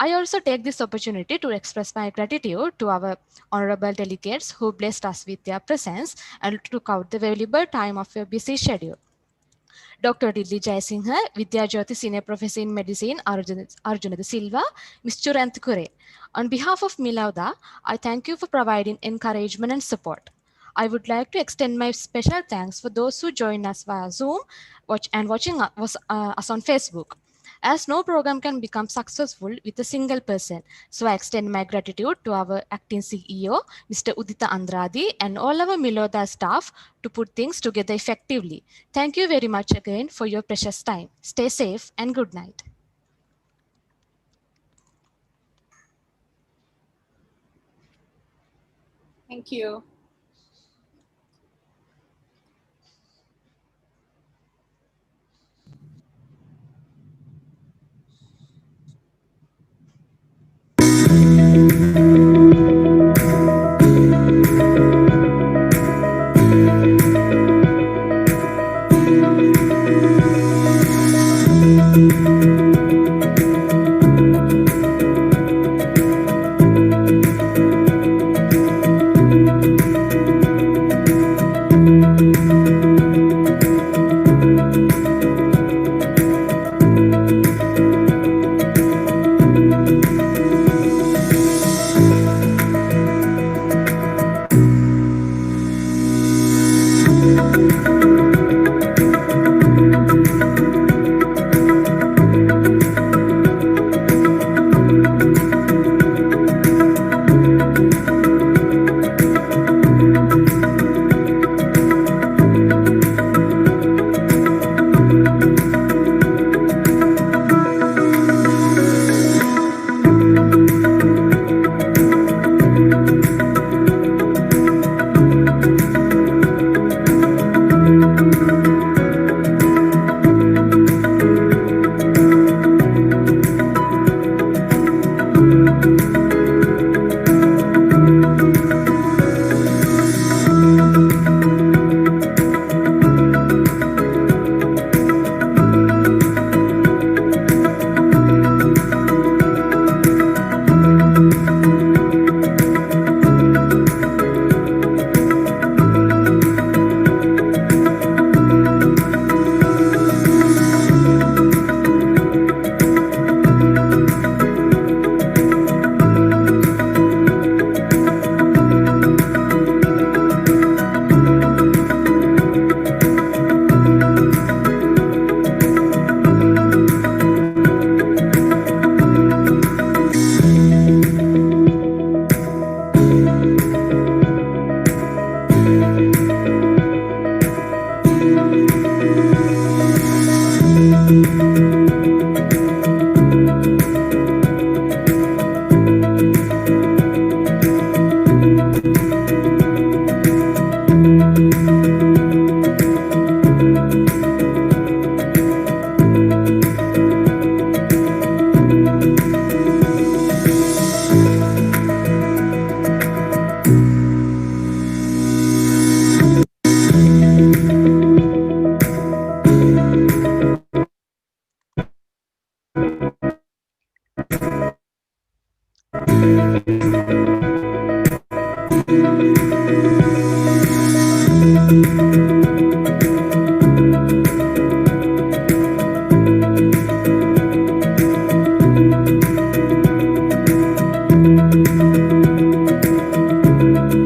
I also take this opportunity to express my gratitude to our honorable delegates who blessed us with their presence and took out the valuable time of your busy schedule. Dr. Dilli Jayasinghe, Vidya Jyoti Senior Professor in Medicine, Arjuna De Silva, Ms. Churant Kure. On behalf of Milauda, I thank you for providing encouragement and support. I would like to extend my special thanks for those who joined us via Zoom and watching us on Facebook. As no program can become successful with a single person, so I extend my gratitude to our acting CEO, Mr. Udita Andradi, and all our Milauda staff to put things together effectively. Thank you very much again for your precious time. Stay safe and good night. Thank you.